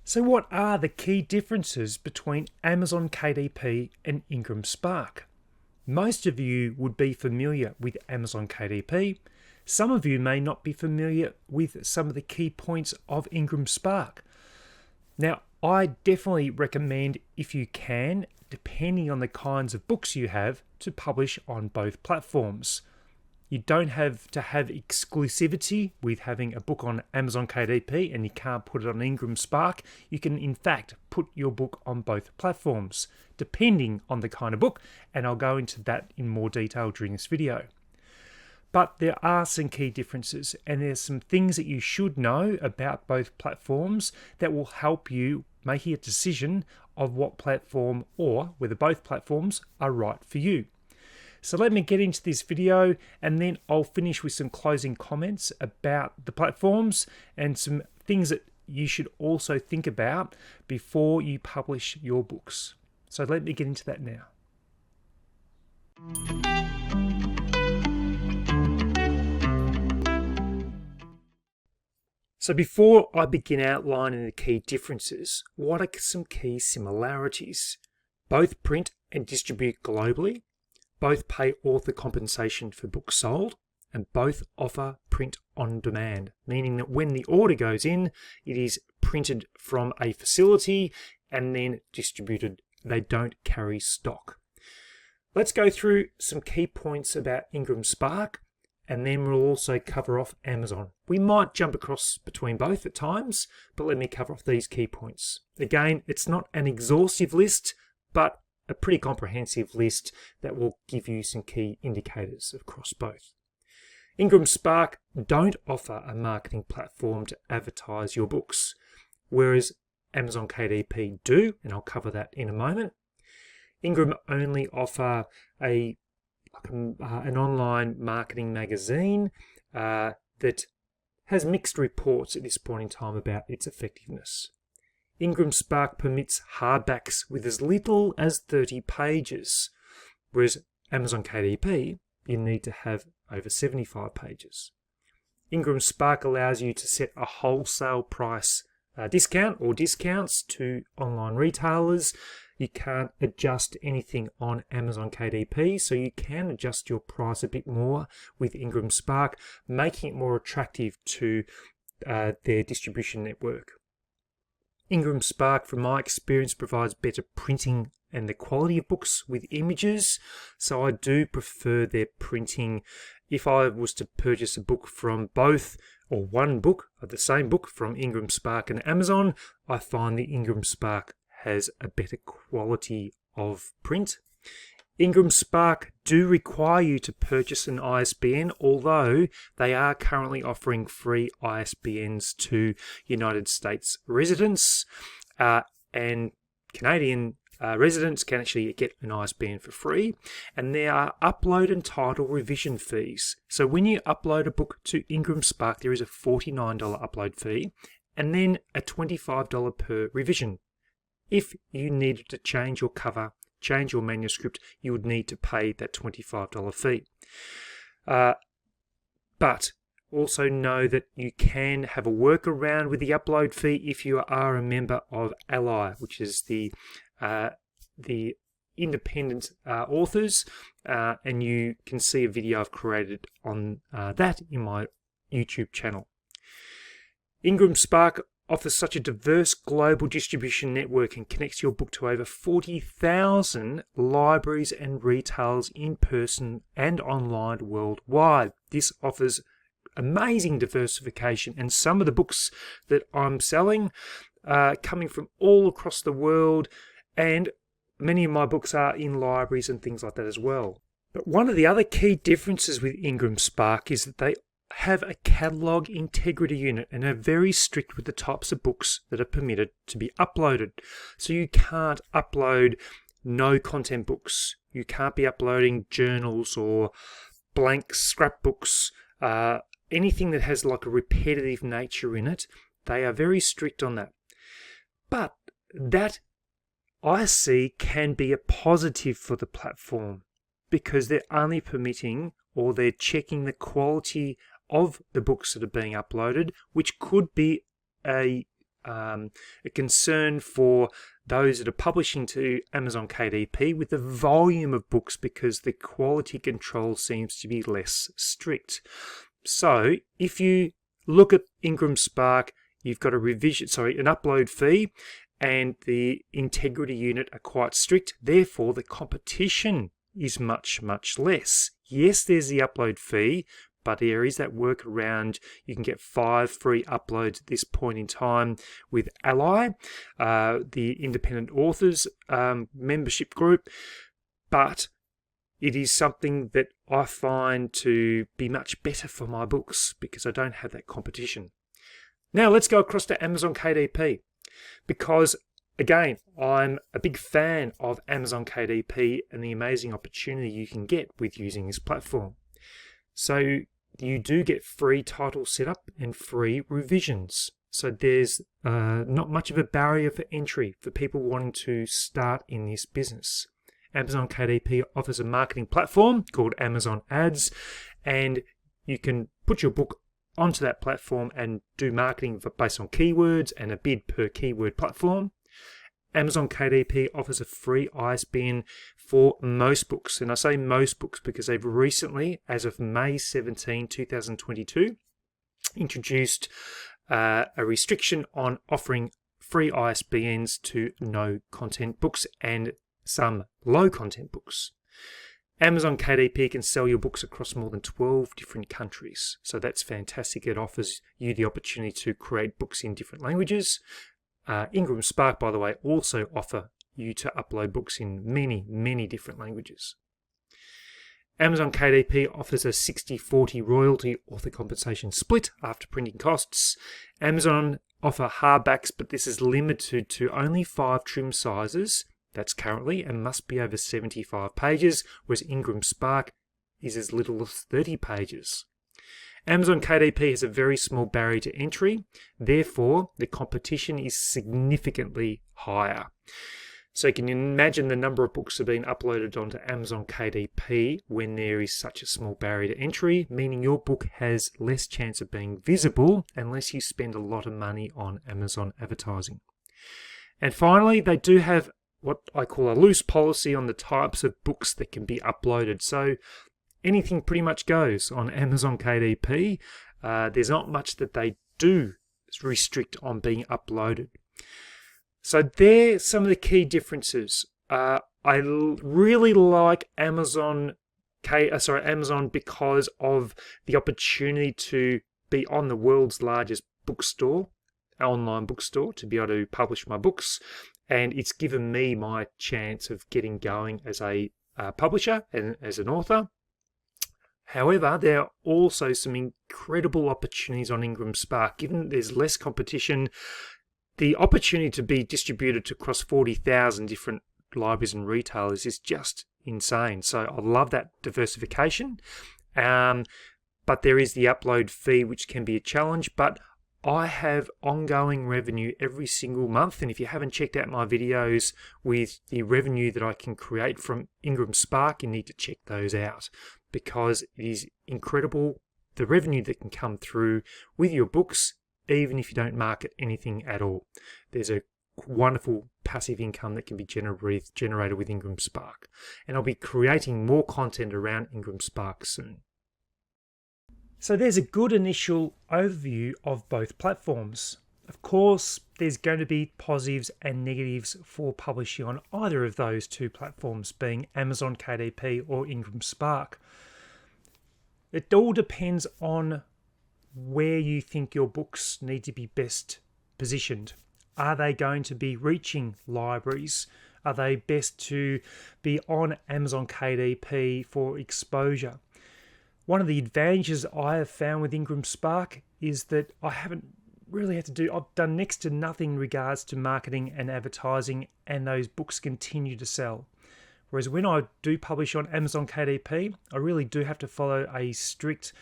So what are the key differences between Amazon KDP and IngramSpark? Most of you would be familiar with Amazon KDP. Some of you may not be familiar with some of the key points of IngramSpark. Now, I definitely recommend, if you can, depending on the kinds of books you have, to publish on both platforms. You don't have to have exclusivity with having a book on Amazon KDP and you can't put it on IngramSpark. You can, in fact, put your book on both platforms, depending on the kind of book, and I'll go into that in more detail during this video. But there are some key differences, and there's some things that you should know about both platforms that will help you making a decision of what platform or whether both platforms are right for you. So let me get into this video and then I'll finish with some closing comments about the platforms and some things that you should also think about before you publish your books. So let me get into that now. So before I begin outlining the key differences, what are some key similarities? Both print and distribute globally. Both pay author compensation for books sold, and both offer print on demand, meaning that when the order goes in, it is printed from a facility and then distributed. They don't carry stock. Let's go through some key points about IngramSpark, and then we'll also cover off Amazon. We might jump across between both at times, but let me cover off these key points. Again, it's not an exhaustive list, but a pretty comprehensive list that will give you some key indicators across both. IngramSpark don't offer a marketing platform to advertise your books, whereas Amazon KDP do, and I'll cover that in a moment. Ingram only offer an online marketing magazine that has mixed reports at this point in time about its effectiveness. IngramSpark permits hardbacks with as little as 30 pages, whereas Amazon KDP, you need to have over 75 pages. IngramSpark allows you to set a wholesale price discount or discounts to online retailers. You can't adjust anything on Amazon KDP, so you can adjust your price a bit more with IngramSpark, making it more attractive to their distribution network. IngramSpark, from my experience, provides better printing and the quality of books with images, so I do prefer their printing. If I was to purchase a book from both, or one book of the same book from IngramSpark and Amazon, I find that IngramSpark has a better quality of print. IngramSpark do require you to purchase an ISBN, although they are currently offering free ISBNs to United States residents, and Canadian residents can actually get an ISBN for free. And there are upload and title revision fees. So when you upload a book to IngramSpark, there is a $49 upload fee and then a $25 per revision. If you needed to change your cover, change your manuscript, you would need to pay that $25 fee. But also know that you can have a workaround with the upload fee if you are a member of Ally, which is the independent authors, and you can see a video I've created on that in my YouTube channel. IngramSpark offers such a diverse global distribution network and connects your book to over 40,000 libraries and retailers in person and online worldwide. This offers amazing diversification, and some of the books that I'm selling are coming from all across the world, and many of my books are in libraries and things like that as well. But one of the other key differences with IngramSpark is that they have a catalog integrity unit and are very strict with the types of books that are permitted to be uploaded. So you can't upload no content books. You can't be uploading journals or blank scrapbooks, anything that has like a repetitive nature in it. They are very strict on that. But that I see can be a positive for the platform, because they're only permitting, or they're checking the quality of the books that are being uploaded, which could be a a concern for those that are publishing to Amazon KDP with the volume of books because the quality control seems to be less strict. So if you look at IngramSpark, you've got an upload fee, and the integrity unit are quite strict. Therefore, the competition is much, much less. Yes, there's the upload fee, but there is that workaround. You can get 5 free uploads at this point in time with Ally, the independent authors membership group. But it is something that I find to be much better for my books because I don't have that competition. Now let's go across to Amazon KDP because, again, I'm a big fan of Amazon KDP and the amazing opportunity you can get with using this platform. So you do get free title setup and free revisions. So there's not much of a barrier for entry for people wanting to start in this business. Amazon KDP offers a marketing platform called Amazon Ads, and you can put your book onto that platform and do marketing based on keywords and a bid per keyword platform. Amazon KDP offers a free ISBN for most books, and I say most books because they've recently, as of May 17, 2022, introduced a restriction on offering free ISBNs to no content books and some low content books. Amazon KDP can sell your books across more than 12 different countries. So that's fantastic. It offers you the opportunity to create books in different languages. IngramSpark, by the way, also offer you to upload books in many, many different languages. Amazon KDP offers a 60-40 royalty author compensation split after printing costs. Amazon offer hardbacks, but this is limited to only 5 trim sizes. That's currently, and must be over 75 pages, whereas IngramSpark is as little as 30 pages. Amazon KDP has a very small barrier to entry, therefore the competition is significantly higher. So you can imagine the number of books that are being uploaded onto Amazon KDP when there is such a small barrier to entry, meaning your book has less chance of being visible unless you spend a lot of money on Amazon advertising. And finally, they do have what I call a loose policy on the types of books that can be uploaded. So anything pretty much goes on Amazon KDP. There's not much that they do restrict on being uploaded. So there's some of the key differences. I really like Amazon because of the opportunity to be on the world's largest bookstore, online bookstore, to be able to publish my books. And it's given me my chance of getting going as a publisher and as an author. However, there are also some incredible opportunities on IngramSpark. Given that there's less competition, the opportunity to be distributed across 40,000 different libraries and retailers is just insane. So I love that diversification. But there is the upload fee, which can be a challenge. But I have ongoing revenue every single month, and if you haven't checked out my videos with the revenue that I can create from IngramSpark, you need to check those out because it is incredible the revenue that can come through with your books, even if you don't market anything at all. There's a wonderful passive income that can be generated with IngramSpark, and I'll be creating more content around IngramSpark soon. So there's a good initial overview of both platforms. Of course, there's going to be positives and negatives for publishing on either of those two platforms, being Amazon KDP or IngramSpark. It all depends on where you think your books need to be best positioned. Are they going to be reaching libraries? Are they best to be on Amazon KDP for exposure? One of the advantages I have found with IngramSpark is that I haven't really had to do, I've done next to nothing in regards to marketing and advertising, and those books continue to sell. Whereas when I do publish on Amazon KDP, I really do have to follow a strict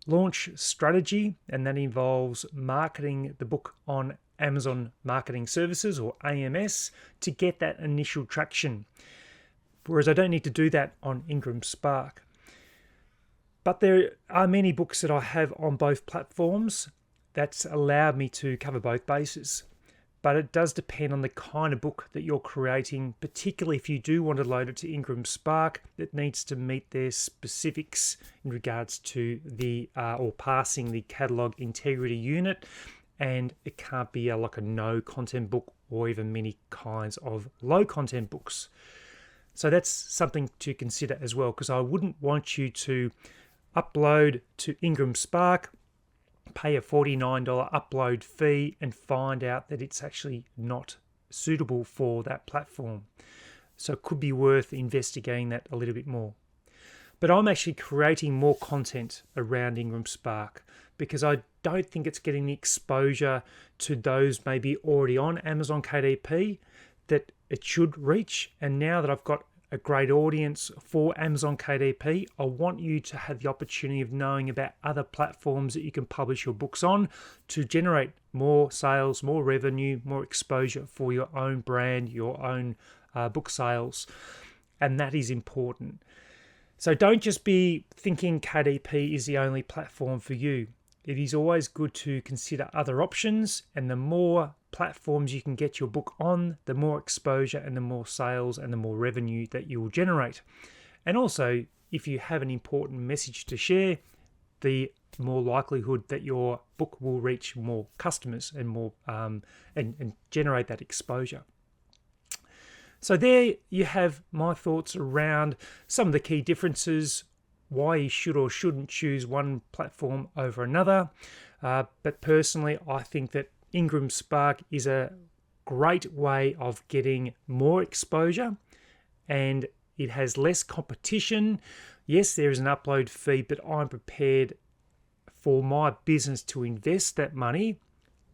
launch strategy, and that involves marketing the book on Amazon Marketing Services or AMS to get that initial traction. Whereas I don't need to do that on IngramSpark. But there are many books that I have on both platforms that's allowed me to cover both bases. but it does depend on the kind of book that you're creating, particularly if you do want to load it to IngramSpark. It needs to meet their specifics in regards to the or passing the catalog integrity unit, and it can't be like a no content book or even many kinds of low content books. So that's something to consider as well, because I wouldn't want you to upload to IngramSpark, pay a $49 upload fee, and find out that it's actually not suitable for that platform. So it could be worth investigating that a little bit more. But I'm actually creating more content around IngramSpark because I don't think it's getting the exposure to those maybe already on Amazon KDP that it should reach. And now that I've got a great audience for Amazon KDP, I want you to have the opportunity of knowing about other platforms that you can publish your books on to generate more sales, more revenue, more exposure for your own brand, your own book sales. And that is important. So don't just be thinking KDP is the only platform for you. It is always good to consider other options, and the more platforms you can get your book on, the more exposure and the more sales and the more revenue that you will generate. And also, if you have an important message to share, the more likelihood that your book will reach more customers and more and generate that exposure. So there you have my thoughts around some of the key differences, why you should or shouldn't choose one platform over another. But personally, I think that IngramSpark is a great way of getting more exposure, and it has less competition. Yes, there is an upload fee, but I'm prepared for my business to invest that money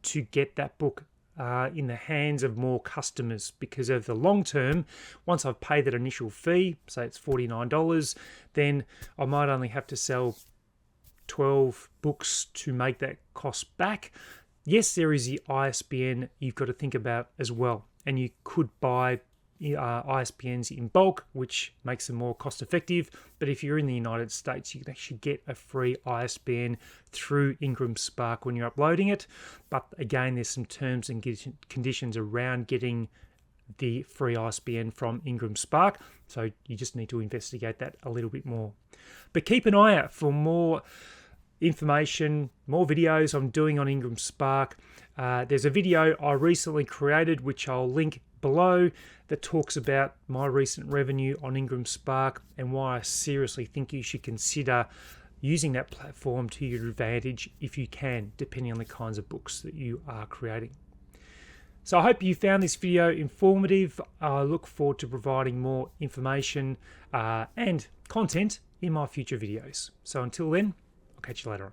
to get that book in the hands of more customers, because of the long term, once I've paid that initial fee, say it's $49, then I might only have to sell 12 books to make that cost back. Yes, there is the ISBN you've got to think about as well, and you could buy ISBNs in bulk, which makes them more cost effective. But if you're in the United States, you can actually get a free ISBN through IngramSpark when you're uploading it. But again, there's some terms and conditions around getting the free ISBN from IngramSpark, so you just need to investigate that a little bit more. But keep an eye out for more information, more videos I'm doing on IngramSpark. There's a video I recently created, which I'll link below, that talks about my recent revenue on IngramSpark and why I seriously think you should consider using that platform to your advantage if you can, depending on the kinds of books that you are creating. So I hope you found this video informative. I look forward to providing more information and content in my future videos. So until then, I'll catch you later on.